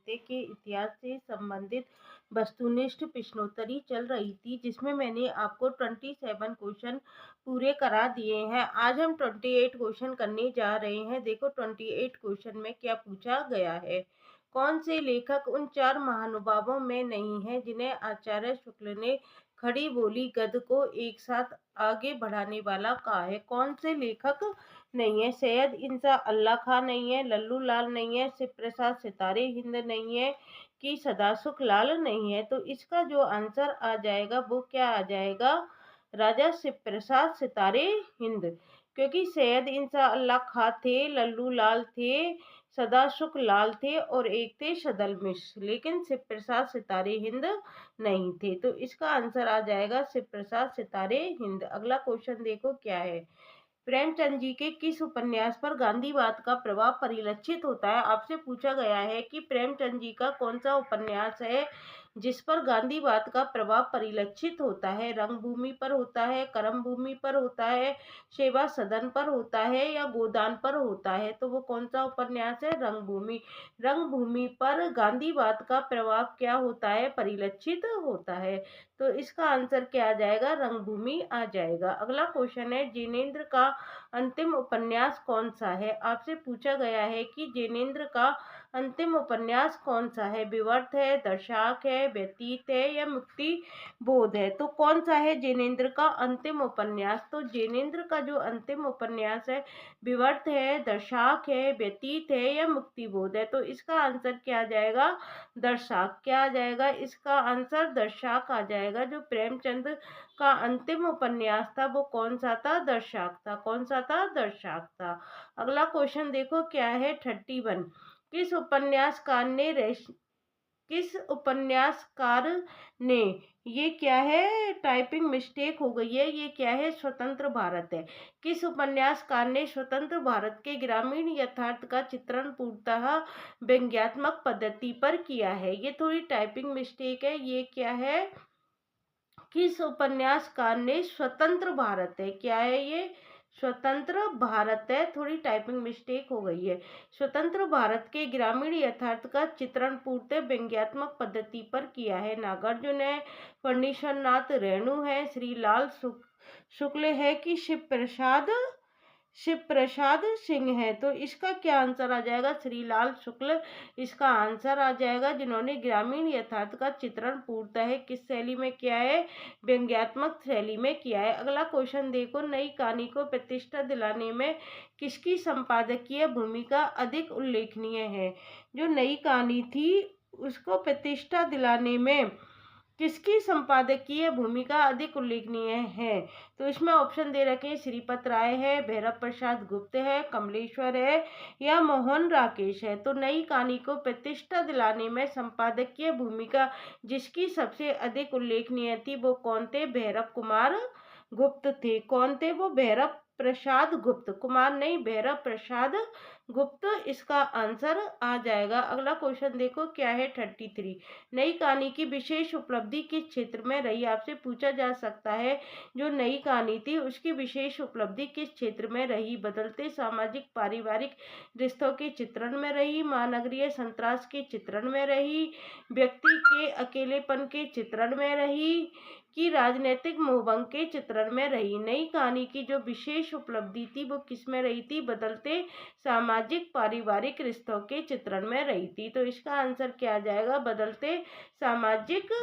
साहित्य के इतिहास से संबंधित वस्तुनिष्ठ प्रश्नोत्तरी चल रही थी, जिसमें मैंने आपको 27 क्वेश्चन पूरे करा दिए हैं। आज हम 28 क्वेश्चन करने जा रहे हैं। देखो 28 क्वेश्चन में क्या पूछा गया है। कौन से लेखक उन 4 महानुभावों में नहीं है जिन्हें आचार्य शुक्ल ने खड़ी बोली गद्य को एक साथ आगे बढ़ाने वाला कहा है? कौन से लेखक नहीं है? सैयद इंसा अल्लाह खां नहीं है, लल्लू लाल नहीं है, शिव प्रसाद सितारे हिंद नहीं है, कि सदासुख लाल नहीं है। तो इसका जो आंसर आ जाएगा वो क्या आ जाएगा? राजा शिव प्रसाद सितारे हिंद। क्योंकि सैयद इंसा अल्लाह खां थे, लल्लू लाल थे, सदासुख लाल थे और एक थे सदल मिश्र, लेकिन शिव प्रसाद सितारे हिंद नहीं थे। तो इसका आंसर आ जाएगा शिव प्रसाद सितारे हिंद। अगला क्वेश्चन देखो क्या है। प्रेमचंद जी के किस उपन्यास पर गांधीवाद का प्रभाव परिलक्षित होता है? आपसे पूछा गया है कि प्रेमचंद जी का कौन सा उपन्यास है जिस पर गांधीवाद का प्रभाव परिलक्षित होता है? रंगभूमि पर होता है, कर्मभूमि पर होता है, सेवा सदन पर होता है या गोदान पर होता है? तो वो कौन सा उपन्यास है? रंगभूमि। रंगभूमि पर गांधीवाद का प्रभाव क्या होता है? परिलक्षित होता है। तो इसका आंसर क्या आ जाएगा? रंगभूमि आ जाएगा। अगला क्वेश्चन है, जिनेंद्र का अंतिम उपन्यास कौन सा है? आपसे पूछा गया है कि जिनेंद्र का अंतिम उपन्यास कौन सा है? विवर्त है, दर्शाक है, व्यतीत है या मुक्ति बोध है? तो कौन सा है जिनेंद्र का अंतिम उपन्यास? तो जिनेंद्र का जो अंतिम उपन्यास है विवर्त है, दर्शाक है, व्यतीत है या मुक्ति बोध है? तो इसका आंसर क्या आ जाएगा? दर्शाक। क्या आ जाएगा? इसका आंसर दर्शाक आ जाएगा। जो प्रेमचंद का अंतिम उपन्यास था वो कौन सा था? दर्शाक था। कौन सा था? दर्शाक था। अगला क्वेश्चन देखो क्या है 31। किस उपन्यासकार ने किस उपन्यासकार ने ये क्या है? टाइपिंग मिस्टेक हो गई है। ये क्या है? स्वतंत्र भारत है। किस उपन्यासकार ने स्वतंत्र भारत के ग्रामीण यथार्थ का चित्रण पूर्णतः व्यंग्यात्मक पद्धति पर किया है? ये थोड़ी टाइपिंग मिस्टेक है। ये क्या है? किस उपन्यासकार ने? स्वतंत्र भारत है। क्या है ये? स्वतंत्र भारत है। थोड़ी टाइपिंग मिस्टेक हो गई है। स्वतंत्र भारत के ग्रामीण यथार्थ का चित्रण पूर्णतः व्यंग्यात्मक पद्धति पर किया है। नागार्जुन है, फणीश्वरनाथ रेणु है, श्रीलाल शुक्ल है कि शिव प्रसाद सिंह है? तो इसका क्या आंसर आ जाएगा? श्रीलाल शुक्ल इसका आंसर आ जाएगा, जिन्होंने ग्रामीण यथार्थ का चित्रण पूर्णतः किस शैली में किया है? व्यंग्यात्मक शैली में किया है। अगला क्वेश्चन देखो, नई कहानी को प्रतिष्ठा दिलाने में किसकी संपादकीय भूमिका अधिक उल्लेखनीय है? जो नई कहानी थी उसको प्रतिष्ठा दिलाने में किसकी संपादकीय भूमिका अधिक उल्लेखनीय है? तो इसमें ऑप्शन दे रखे हैं, श्रीपत राय है, भैरव प्रसाद गुप्त है, कमलेश्वर है या मोहन राकेश है। तो नई कहानी को प्रतिष्ठा दिलाने में संपादकीय भूमिका जिसकी सबसे अधिक उल्लेखनीय थी वो कौन थे? भैरव कुमार गुप्त थे। कौन थे वो? भैरव प्रसाद गुप्त। कुमार नहीं, भैरव प्रसाद गुप्त इसका आंसर आ जाएगा। अगला क्वेश्चन देखो क्या है 33। नई कहानी की विशेष उपलब्धि किस क्षेत्र में रही? आपसे पूछा जा सकता है जो नई कहानी थी उसकी विशेष उपलब्धि किस क्षेत्र में रही? बदलते सामाजिक पारिवारिक रिश्तों के चित्रण में रही, महानगरीय संत्रास के चित्रण में रही, व्यक्ति के अकेलेपन के चित्रण में रही, कि राजनीतिक मोहभंग के चित्रण में रही? नई कहानी की जो विशेष उपलब्धि थी वो किस में रही थी? बदलते सामाजिक पारिवारिक रिश्तों के चित्रण में रही थी। तो इसका आंसर क्या आ जाएगा? बदलते सामाजिक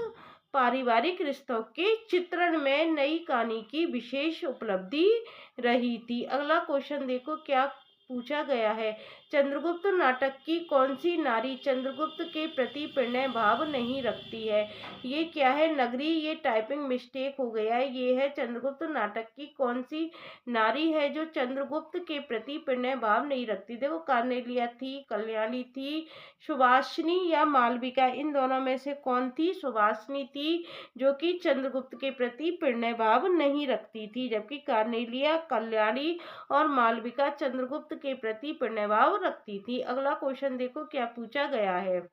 पारिवारिक रिश्तों के चित्रण में नई कहानी की विशेष उपलब्धि रही थी। अगला क्वेश्चन देखो क्या पूछा गया है। चंद्रगुप्त नाटक की कौन सी नारी चंद्रगुप्त के प्रति प्रणय भाव नहीं रखती है? ये क्या है? नगरी। ये टाइपिंग मिस्टेक हो गया है। ये है चंद्रगुप्त नाटक की कौन सी नारी है जो चंद्रगुप्त के प्रति प्रणय भाव नहीं रखती? देखो, कार्नेलिया थी, कल्याणी थी, सुवासिनी या मालविका, इन दोनों में से कौन थी? सुवासिनी थी, जो कि चंद्रगुप्त के प्रति प्रणय भाव नहीं रखती थी, जबकि कार्नेलिया, कल्याणी और मालविका चंद्रगुप्त के प्रति प्रणय भाव रखती थी। अगला क्वेश्चन देखो क्या पूछा गया है।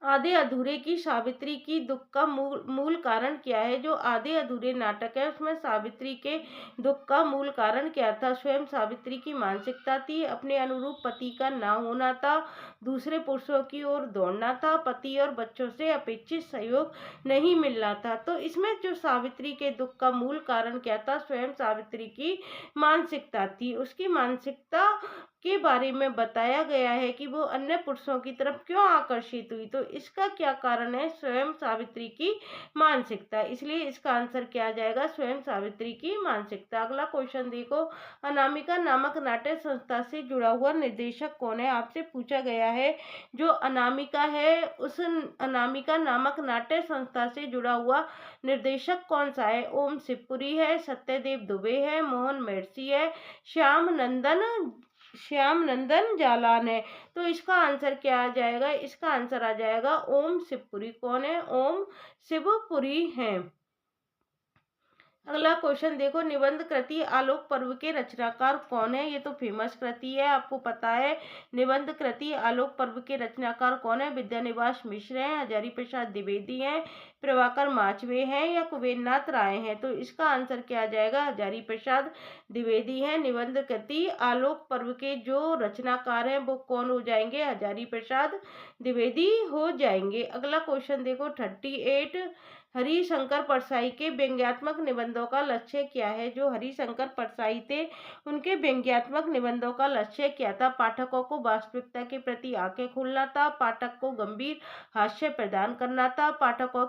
आधे अधूरे की सावित्री की दुख का मूल मूल कारण क्या है? जो आधे अधूरे नाटक है उसमें सावित्री के दुख का मूल कारण क्या था? स्वयं सावित्री की मानसिकता थी, अपने अनुरूप पति का ना होना था, दूसरे पुरुषों की ओर दौड़ना था, पति और बच्चों से अपेक्षित सहयोग नहीं मिलना था। तो इसमें जो सावित्री के दुख का मूल कारण क्या था? स्वयं सावित्री की मानसिकता थी। उसकी मानसिकता के बारे में बताया गया है कि वो अन्य पुरुषों की तरफ क्यों आकर्षित हुई। तो इसका क्या कारण है? स्वयं सावित्री की मानसिकता। इसलिए इसका आंसर क्या आ जाएगा? स्वयं सावित्री की मानसिकता। अगला क्वेश्चन देखो, अनामिका नामक नाट्य संस्था से जुड़ा हुआ निर्देशक कौन है? आपसे पूछा गया है जो अनामिका है उस अनामिका नामक नाट्य संस्था से जुड़ा हुआ निर्देशक कौन सा है? ओम शिवपुरी है, सत्यदेव दुबे है, मोहन मेहर्षि है, श्याम नंदन जालान है। तो इसका आंसर क्या आ जाएगा? इसका आंसर आ जाएगा ओम शिवपुरी। कौन है? ओम शिवपुरी हैं। अगला क्वेश्चन देखो, निबंध कृति आलोक पर्व के रचनाकार कौन है? ये तो फेमस कृति है, आपको पता है। निबंध कृति आलोक पर्व के रचनाकार कौन है? विद्यानिवास मिश्र हैं, हजारी प्रसाद द्विवेदी हैं, प्रभाकर माचवे हैं या कुबेरनाथ राय हैं। तो इसका आंसर क्या आ जाएगा? हजारी प्रसाद द्विवेदी हैं। निबंध कृति आलोक पर्व के जो रचनाकार हैं वो कौन हो जाएंगे? हजारी प्रसाद द्विवेदी हो जाएंगे। अगला क्वेश्चन देखो, 38 हरिशंकर परसाई के व्यंग्यात्मक निबंधों का लक्ष्य क्या है? जो हरिशंकर परसाई थे उनके व्यंग्यात्मक निबंधों का लक्ष्य क्या था? पाठकों को वास्तविकता के प्रति आंखें खोलना था, पाठक को गंभीर हास्य प्रदान करना था, पाठकों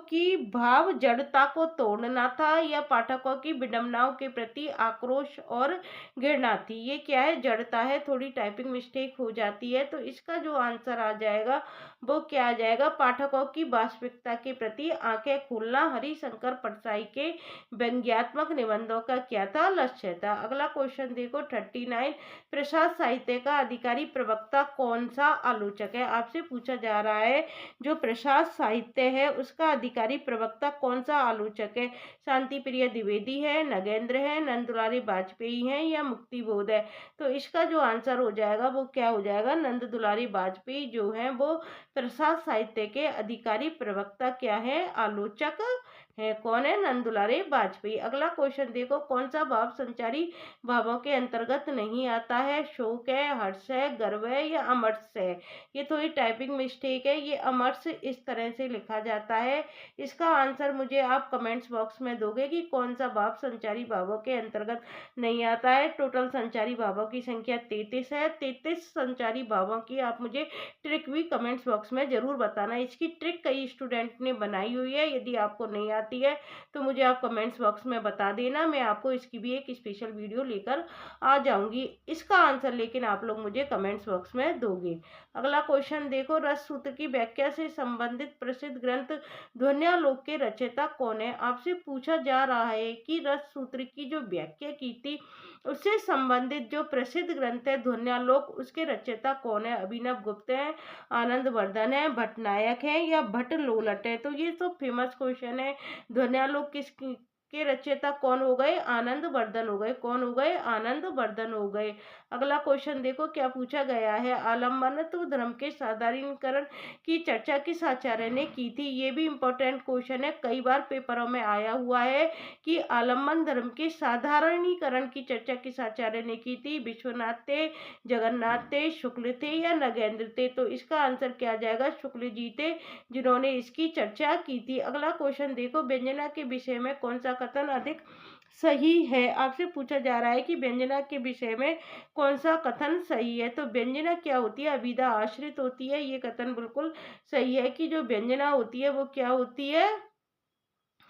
की भाव जड़ता को तोड़ना था, या पाठकों की विडंबनाओं के प्रति आक्रोश और घृणा थी। ये क्या है? जड़ता है। थोड़ी टाइपिंग मिस्टेक हो जाती है। तो इसका जो आंसर आ जाएगा वो क्या आ जाएगा? पाठकों की वास्तविकता के प्रति आंखें खोलना हरिशंकर परसाई के व्यंग्यात्मक निबंधों का क्या था? लक्ष्य था। अगला क्वेश्चन देखो, 39 प्रसाद साहित्य का अधिकारी प्रवक्ता कौन सा आलोचक है? आपसे पूछा जा रहा है जो प्रसाद साहित्य है उसका अधिकारी प्रवक्ता कौन सा आलोचक है? शांति प्रिय द्विवेदी है, नगेंद्र है, नंदुलारी वाजपेयी है या मुक्ति बोध है? तो इसका जो आंसर हो जाएगा वो क्या हो जाएगा? नंद दुलारी वाजपेयी जो है वो प्रसाद साहित्य के अधिकारी प्रवक्ता क्या है? आलोचक है। कौन है? नंद दुलारे वाजपेयी। अगला क्वेश्चन देखो, कौन सा भाव संचारी भावों के अंतर्गत नहीं आता है? शोक है, हर्ष है, गर्व है या अमर्ष है? ये थोड़ी टाइपिंग मिस्टेक है, ये अमर्ष इस तरह से लिखा जाता है। इसका आंसर मुझे आप कमेंट्स बॉक्स में दोगे कि कौन सा भाव संचारी भावों के अंतर्गत नहीं आता है। टोटल संचारी भावों की संख्या 33 है। 33 संचारी भावों की आप मुझे ट्रिक भी कमेंट्स बॉक्स में जरूर बताना। इसकी ट्रिक कई स्टूडेंट ने बनाई हुई है, यदि आपको नहीं आती है तो मुझे आप कमेंट्स बॉक्स में बता देना, मैं आपको इसकी भी एक स्पेशल वीडियो लेकर आ जाऊंगी। इसका आंसर लेकिन आप लोग मुझे कमेंट्स बॉक्स में दोगे। अगला क्वेश्चन देखो, रस सूत्र की व्याख्या से संबंधित प्रसिद्ध ग्रंथ ध्वन्यालोक के रचयिता कौन है? आपसे पूछा जा रहा है कि रस सूत्र की जो व्याख्या की थी उससे संबंधित जो प्रसिद्ध ग्रंथ है ध्वन्यालोक, उसके रचयिता कौन है? अभिनव गुप्त है, आनंद वर्धन है, भट्टनायक है या भट्ट लोलट है? तो ये तो फेमस क्वेश्चन है। ध्वन्यालोक किस के रचयिता कौन हो गए? आनंद वर्धन हो गए। कौन हो गए? आनंद वर्धन हो गए। अगला क्वेश्चन देखो, क्या पूछा गया है? आलम्बनत्व धर्म के साधारणीकरण की चर्चा किस आचार्य ने की थी? ये भी इम्पोर्टेंट क्वेश्चन है, कई बार पेपरों में आया हुआ है कि आलम्बन धर्म के साधारणीकरण की चर्चा किस आचार्य ने की थी? विश्वनाथ थे, जगन्नाथ थे, शुक्ल थे या नगेंद्र थे? तो इसका आंसर क्या आ जाएगा? शुक्ल जी थे जिन्होंने इसकी चर्चा की थी। अगला क्वेश्चन देखो, व्यंजना के विषय में कौन सा कथन अधिक सही है? आपसे पूछा जा रहा है कि व्यंजना के विषय में कौन सा कथन सही है? तो व्यंजना क्या होती है? अभिधा आश्रित होती है। ये कथन बिल्कुल सही है कि जो व्यंजना होती है वो क्या होती है?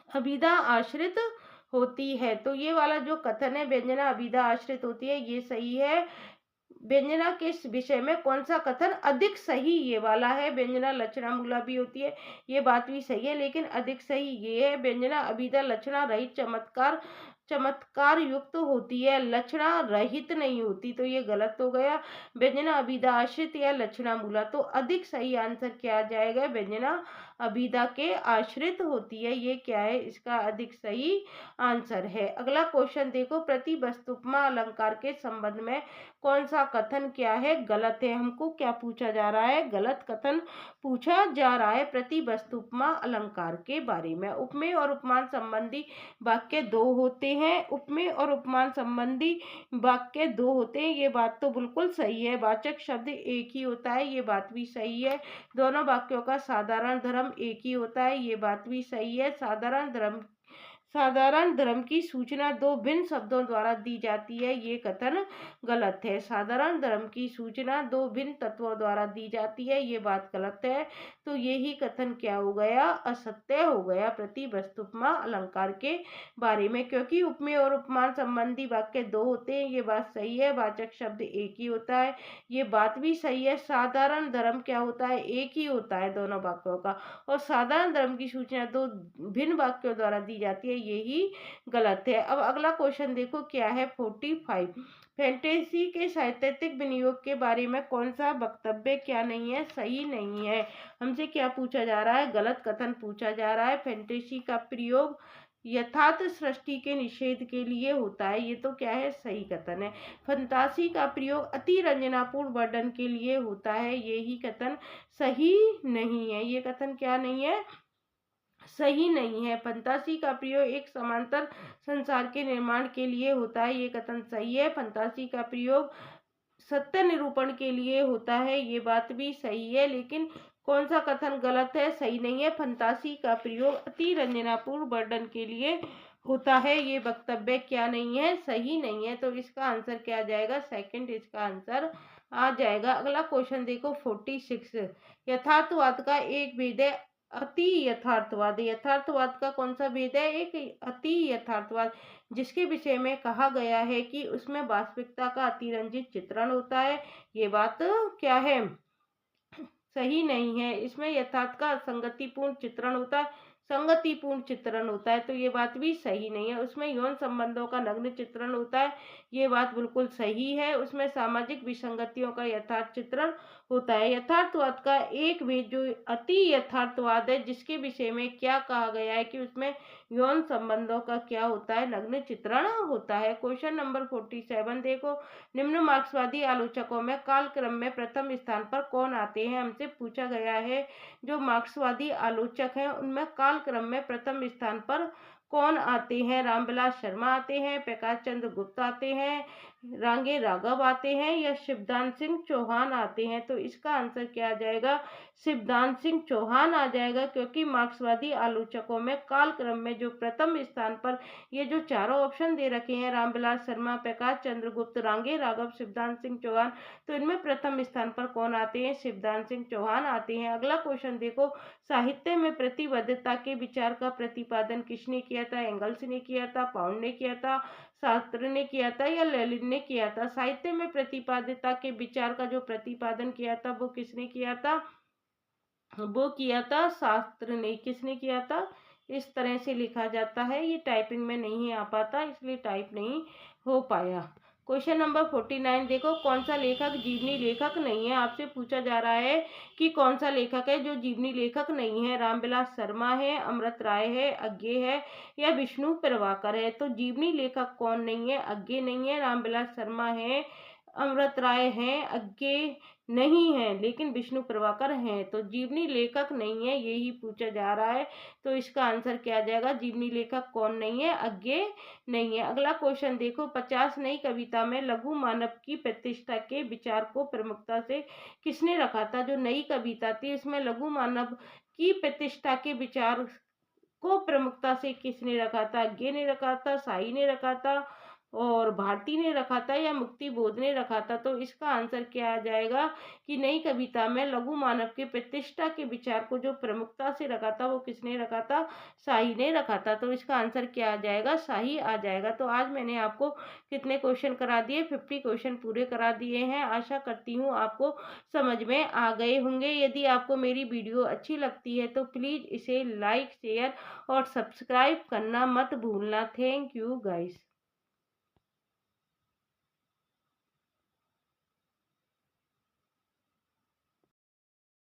अभिधा आश्रित होती है। तो ये वाला जो कथन है व्यंजना अभिधा आश्रित होती है, ये सही है। व्यंजना के विषय में कौन सा कथन अधिक सही? ये वाला है। व्यंजना लक्षणा मूला भी होती है, ये बात भी सही है, लेकिन अधिक सही ये है। व्यंजना अभिधा लक्षणा रहित चमत्कार चमत्कार युक्त होती है, लक्षणा रहित नहीं होती, तो ये गलत हो गया। व्यंजना अभिधा आश्रित या लक्षणा मूला, तो अधिक सही आंसर क्या आ जाएगा? व्यंजना अभिधा के आश्रित होती है, ये क्या है? इसका अधिक सही आंसर है। अगला क्वेश्चन देखो, प्रतिवस्तुपमा अलंकार के संबंध में कौन सा कथन क्या है? गलत है। हमको क्या पूछा जा रहा है? गलत कथन पूछा जा रहा है प्रतिवस्तुपमा अलंकार के बारे में। उपमेय और उपमान संबंधी वाक्य दो होते हैं, उपमेय और उपमान संबंधी वाक्य दो होते हैं, ये बात तो बिल्कुल सही है। वाचक शब्द एक ही होता है, ये बात भी सही है। दोनों वाक्यों का साधारण धर्म एक ही होता है, ये बात भी सही है। साधारण धर्म की सूचना दो भिन्न शब्दों द्वारा दी जाती है, ये कथन गलत है। साधारण धर्म की सूचना दो भिन्न तत्वों द्वारा दी जाती है, ये बात गलत है। तो यही कथन क्या हो गया? असत्य हो गया प्रतिवस्तुपमा अलंकार के बारे में, क्योंकि उपमेय और उपमान संबंधी वाक्य दो होते हैं, ये बात सही है। वाचक शब्द एक ही होता है, ये बात भी सही है। साधारण धर्म क्या होता है? एक ही होता है दोनों वाक्यों का। और साधारण धर्म की सूचना दो भिन्न वाक्यों द्वारा दी जाती है, यही गलत है। अब अगला क्वेश्चन देखो क्या है? 45। फैंटेसी के साहित्यिक विनियोग के बारे में कौन सा वक्तव्य क्या नहीं है? सही नहीं है। हमसे क्या पूछा जा रहा है? गलत कथन पूछा जा रहा है। फैंटेसी का प्रयोग यथार्थ सृष्टि के निषेध के लिए होता है, ये तो क्या है? सही कथन है। फंतासी का प्रयोग अति रंजनापूर्ण वर्णन के लिए होता है, यही कथन सही नहीं है। ये कथन क्या नहीं है? सही नहीं है। फंतासी का प्रयोग एक समांतर संसार के निर्माण के लिए होता है, ये कथन सही है। फंतासी का प्रयोग सत्य निरूपण के लिए होता है, ये बात भी सही है। लेकिन कौन सा कथन गलत है? सही नहीं है। फंतासी का प्रयोग अति रंजनापूर्ण वर्णन के लिए होता है, ये वक्तव्य क्या नहीं है? सही नहीं है। तो इसका आंसर क्या आ जाएगा? सेकंड इसका आंसर आ जाएगा। अगला क्वेश्चन देखो 46। यथार्थवाद का एक भेद है अति यथार्थवाद। यथार्थवाद का कौन सा भेद है? एक अति यथार्थवाद, जिसके विषय में कहा गया है कि उसमें वास्तविकता का अतिरंजित चित्रण होता है, ये बात क्या है? सही नहीं है। इसमें यथार्थ का संगतिपूर्ण चित्रण होता है, संगतिपूर्ण चित्रण होता है, तो ये बात भी सही नहीं है। उसमें यौन संबंधों का नग्न चित्रण होता है, ये बात बिल्कुल सही है। उसमें सामाजिक विसंगतियों का यथार्थ चित्रण होता है। यथार्थवाद का एक भेद जो अति यथार्थवाद है, जिसके विषय में क्या कहा गया है कि उसमें यौन संबंधों का क्या होता है? नग्न चित्रण होता है। क्वेश्चन नंबर 47 देखो, निम्न मार्क्सवादी आलोचकों में कालक्रम में प्रथम स्थान पर कौन आते हैं? हमसे पूछा गया है जो मार्क्सवादी आलोचक हैं उनमें कालक्रम में प्रथम स्थान पर कौन आते हैं? रामविलास शर्मा आते हैं, प्रकाश चंद्र गुप्त आते हैं, रांगे राघव आते हैं, या शिवदान सिंह चौहान आते हैं? तो इसका आंसर क्या आ जाएगा? शिवदान सिंह चौहान आ जाएगा, क्योंकि मार्क्सवादी आलोचकों में कालक्रम में जो प्रथम स्थान पर ये जो चारों ऑप्शन दे रखे हैं, रामविलास शर्मा, प्रकाश चंद्र गुप्त, रांगे राघव, शिवदान सिंह चौहान, तो इनमें प्रथम स्थान पर कौन आते हैं? शिवदान सिंह चौहान आते हैं। अगला क्वेश्चन देखो, साहित्य में प्रतिबद्धता के विचार का प्रतिपादन किसने किया था? एंगल्स ने किया था, पाउंड ने किया था, शास्त्र ने किया था, या लेनिन ने किया था? साहित्य में प्रतिपादिता के विचार का जो प्रतिपादन किया था वो किसने किया था? वो किया था शास्त्र ने। किसने किया था? इस तरह से लिखा जाता है, ये टाइपिंग में नहीं आ पाता, इसलिए टाइप नहीं हो पाया। क्वेश्चन नंबर 49 देखो, कौन सा लेखक जीवनी लेखक नहीं है? आपसे पूछा जा रहा है कि कौन सा लेखक है जो जीवनी लेखक नहीं है? रामविलास शर्मा है, अमृत राय है, अज्ञे है, या विष्णु प्रभाकर है? तो जीवनी लेखक कौन नहीं है? अज्ञे नहीं है, रामविलास शर्मा है, अमृत राय हैं, अज्ञे नहीं है, लेकिन विष्णु प्रभाकर हैं। तो जीवनी लेखक नहीं है, यही पूछा जा रहा है। तो इसका आंसर क्या आ जाएगा? जीवनी लेखक कौन नहीं है? अज्ञे नहीं है। अगला क्वेश्चन देखो, 50 नई कविता में लघु मानव की प्रतिष्ठा के विचार को प्रमुखता से किसने रखा था? जो नई कविता थी इसमें लघु मानव की प्रतिष्ठा के विचार को प्रमुखता से किसने रखा था? अज्ञे ने रखा था, साई ने रखा था, और भारती ने रखा था या मुक्ति बोध ने रखा था? तो इसका आंसर क्या आ जाएगा कि नई कविता में लघु मानव के प्रतिष्ठा के विचार को जो प्रमुखता से रखा था वो किसने रखा था? शाही ने रखा था। तो इसका आंसर क्या आ जाएगा? शाही आ जाएगा। तो आज मैंने आपको कितने क्वेश्चन करा दिए? 50 क्वेश्चन पूरे करा दिए हैं। आशा करती हूँ आपको समझ में आ गए होंगे। यदि आपको मेरी वीडियो अच्छी लगती है तो प्लीज़ इसे लाइक, शेयर और सब्सक्राइब करना मत भूलना। Thank you guys.